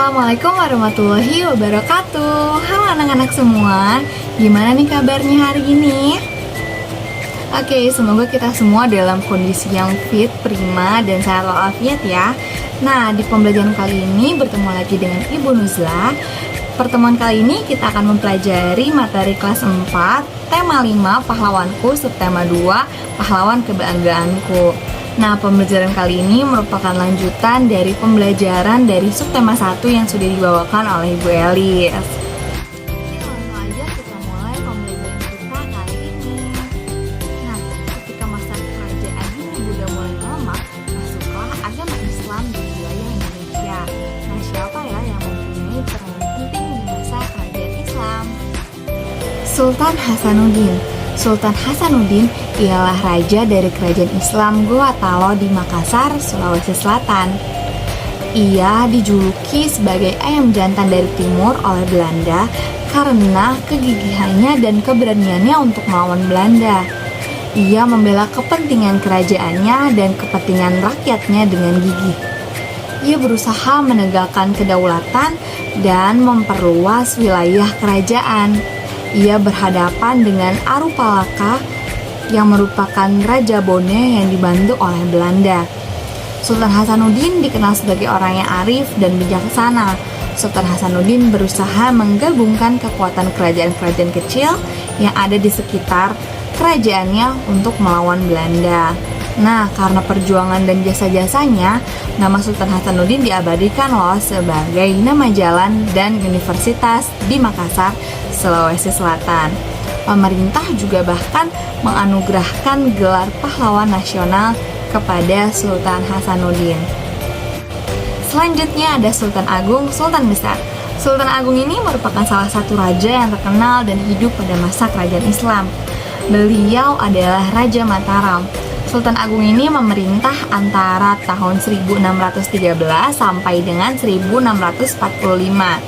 Assalamualaikum warahmatullahi wabarakatuh. Halo anak-anak semua, gimana nih kabarnya hari ini? Oke, semoga kita semua dalam kondisi yang fit, prima, dan sehat walafiat ya. Nah, di pembelajaran kali ini bertemu lagi dengan Ibu Nuzla. Pertemuan kali ini kita akan mempelajari materi kelas 4, tema 5, pahlawanku, subtema 2, pahlawan kebanggaanku. Nah, pembelajaran kali ini merupakan lanjutan dari pembelajaran dari subtema 1 yang sudah dibawakan oleh Ibu Elis. Langsung aja kita mulai pembelajaran kita kali ini. Nah, ketika masa kerajaan ini sudah mulai melemah, masuklah agama Islam di wilayah Indonesia. Nah, siapa ya yang mempunyai peran penting di masa kerajaan Islam? Sultan Hasanuddin. Sultan Hasanuddin ialah raja dari kerajaan Islam Gorontalo di Makassar, Sulawesi Selatan. Ia dijuluki sebagai ayam jantan dari timur oleh Belanda karena kegigihannya dan keberaniannya untuk melawan Belanda. Ia membela kepentingan kerajaannya dan kepentingan rakyatnya dengan gigih. Ia berusaha menegakkan kedaulatan dan memperluas wilayah kerajaan. Ia berhadapan dengan Arupalaka yang merupakan Raja Bone yang dibantu oleh Belanda. Sultan Hasanuddin dikenal sebagai orang yang arif dan bijaksana. Sultan Hasanuddin berusaha menggabungkan kekuatan kerajaan-kerajaan kecil yang ada di sekitar kerajaannya untuk melawan Belanda. Nah, karena perjuangan dan jasa-jasanya, nama Sultan Hasanuddin diabadikan loh sebagai nama jalan dan universitas di Makassar, Sulawesi Selatan. Pemerintah juga bahkan menganugerahkan gelar pahlawan nasional kepada Sultan Hasanuddin. Selanjutnya ada Sultan Agung, Sultan Besar. Sultan Agung ini merupakan salah satu raja yang terkenal dan hidup pada masa kerajaan Islam. Beliau adalah Raja Mataram. Sultan Agung ini memerintah antara tahun 1613 sampai dengan 1645.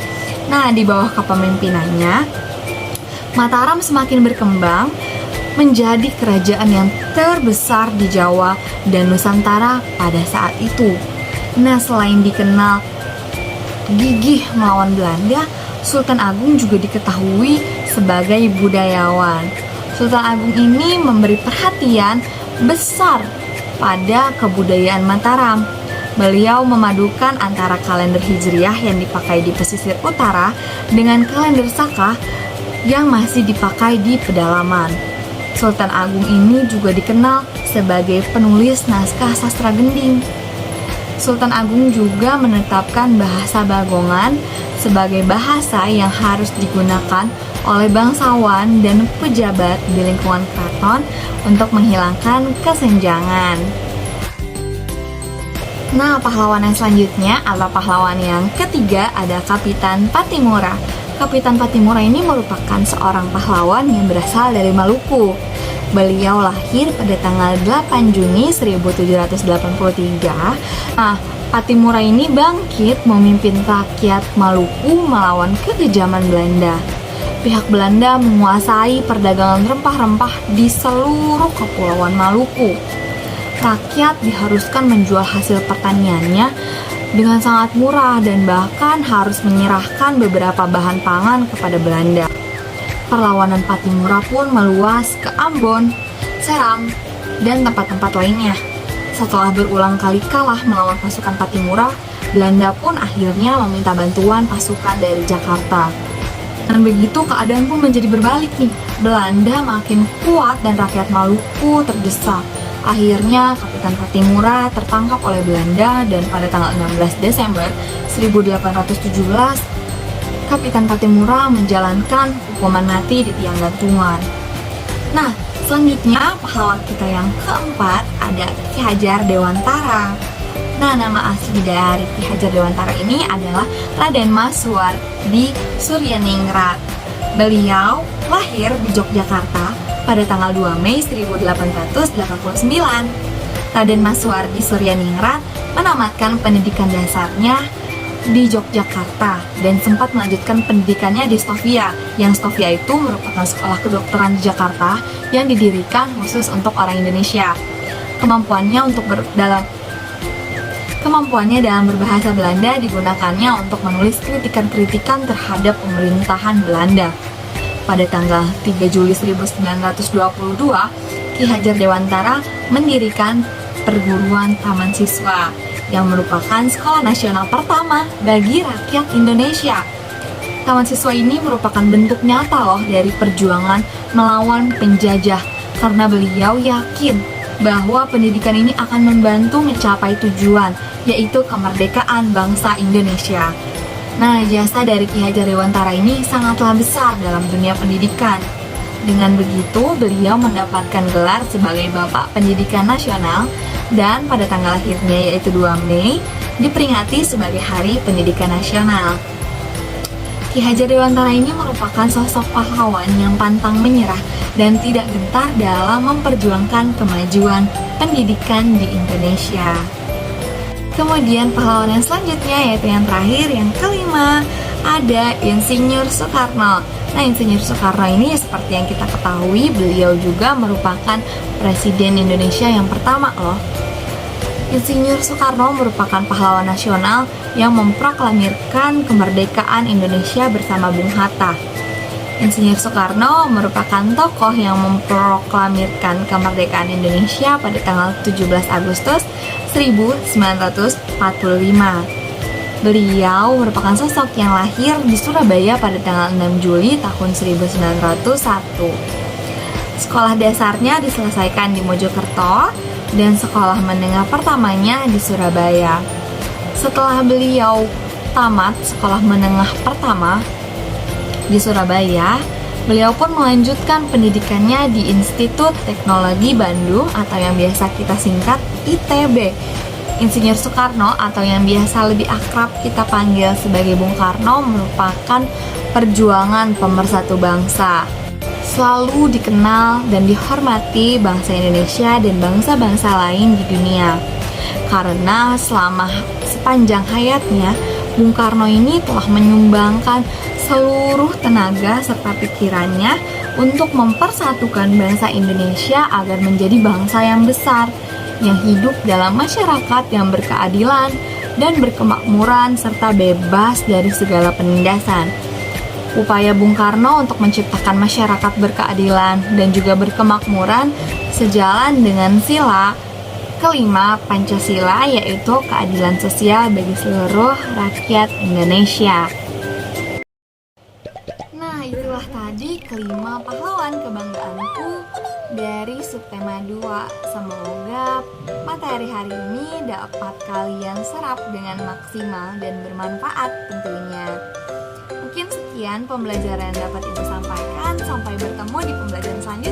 Nah, di bawah kepemimpinannya, Mataram semakin berkembang menjadi kerajaan yang terbesar di Jawa dan Nusantara pada saat itu. Nah, selain dikenal gigih melawan Belanda, Sultan Agung juga diketahui sebagai budayawan. Sultan Agung ini memberi perhatian besar pada kebudayaan Mataram. Beliau memadukan antara kalender Hijriah yang dipakai di pesisir utara dengan kalender Saka yang masih dipakai di pedalaman. Sultan Agung ini juga dikenal sebagai penulis naskah sastra gending. Sultan Agung juga menetapkan bahasa Bagongan sebagai bahasa yang harus digunakan oleh bangsawan dan pejabat di lingkungan keraton untuk menghilangkan kesenjangan. Nah, pahlawan yang selanjutnya adalah pahlawan yang ketiga, ada Kapitan Pattimura. Kapitan Pattimura ini merupakan seorang pahlawan yang berasal dari Maluku. Beliau lahir pada tanggal 8 Juni 1783. Nah, Pattimura ini bangkit memimpin rakyat Maluku melawan kekejaman Belanda. Pihak Belanda menguasai perdagangan rempah-rempah di seluruh kepulauan Maluku. Rakyat diharuskan menjual hasil pertaniannya dengan sangat murah dan bahkan harus menyerahkan beberapa bahan pangan kepada Belanda. Perlawanan Pattimura pun meluas ke Ambon, Seram, dan tempat-tempat lainnya. Setelah berulang kali kalah melawan pasukan Pattimura, Belanda pun akhirnya meminta bantuan pasukan dari Jakarta. Dan begitu keadaan pun menjadi berbalik nih. Belanda makin kuat dan rakyat Maluku terdesak. Akhirnya Kapitan Pattimura tertangkap oleh Belanda dan pada tanggal 16 Desember 1817 Kapitan Pattimura menjalankan hukuman mati di tiang gantungan. Nah, selanjutnya pahlawan kita yang keempat ada Ki Hajar Dewantara. Nah, nama asli dari Ki Hajar Dewantara ini adalah Raden Mas Suwardi Suryaningrat. Beliau lahir di Yogyakarta pada tanggal 2 Mei 1889. Raden Mas Suwardi Suryaningrat menamatkan pendidikan dasarnya di Yogyakarta dan sempat melanjutkan pendidikannya di Stovia. Yang Stovia itu merupakan sekolah kedokteran di Jakarta yang didirikan khusus untuk orang Indonesia. Kemampuannya untuk Kemampuannya dalam berbahasa Belanda digunakannya untuk menulis kritikan-kritikan terhadap pemerintahan Belanda. Pada tanggal 3 Juli 1922, Ki Hajar Dewantara mendirikan perguruan Taman Siswa yang merupakan sekolah nasional pertama bagi rakyat Indonesia. Taman Siswa ini merupakan bentuk nyata loh dari perjuangan melawan penjajah, karena beliau yakin bahwa pendidikan ini akan membantu mencapai tujuan, yaitu kemerdekaan bangsa Indonesia. Nah, jasa dari Ki Hajar Dewantara ini sangatlah besar dalam dunia pendidikan. Dengan begitu, beliau mendapatkan gelar sebagai Bapak Pendidikan Nasional dan pada tanggal lahirnya yaitu 2 Mei diperingati sebagai Hari Pendidikan Nasional. Ki Hajar Dewantara ini merupakan sosok pahlawan yang pantang menyerah dan tidak gentar dalam memperjuangkan kemajuan pendidikan di Indonesia. Kemudian pahlawan yang selanjutnya yaitu yang terakhir, yang kelima, ada Insinyur Soekarno. Nah, Insinyur Soekarno ini seperti yang kita ketahui, beliau juga merupakan Presiden Indonesia yang pertama loh. Insinyur Soekarno merupakan pahlawan nasional yang memproklamirkan kemerdekaan Indonesia bersama Bung Hatta. Insinyur Soekarno merupakan tokoh yang memproklamirkan kemerdekaan Indonesia pada tanggal 17 Agustus 1945. Beliau merupakan sosok yang lahir di Surabaya pada tanggal 6 Juli tahun 1901. Sekolah dasarnya diselesaikan di Mojokerto dan sekolah menengah pertamanya di Surabaya. Setelah beliau tamat sekolah menengah pertama di Surabaya, beliau pun melanjutkan pendidikannya di Institut Teknologi Bandung atau yang biasa kita singkat ITB. Insinyur Soekarno atau yang biasa lebih akrab kita panggil sebagai Bung Karno merupakan perjuangan pemersatu bangsa. Selalu dikenal dan dihormati bangsa Indonesia dan bangsa-bangsa lain di dunia. Karena selama sepanjang hayatnya, Bung Karno ini telah menyumbangkan seluruh tenaga serta pikirannya untuk mempersatukan bangsa Indonesia agar menjadi bangsa yang besar, yang hidup dalam masyarakat yang berkeadilan dan berkemakmuran serta bebas dari segala penindasan. Upaya Bung Karno untuk menciptakan masyarakat berkeadilan dan juga berkemakmuran sejalan dengan sila kelima Pancasila, yaitu keadilan sosial bagi seluruh rakyat Indonesia. Nah, itulah tadi kelima pahlawan kebanggaanku dari subtema 2. Semoga materi hari ini dapat kalian serap dengan maksimal dan bermanfaat tentunya. Mungkin sekian pembelajaran yang dapat Ibu sampaikan. Sampai bertemu di pembelajaran selanjutnya.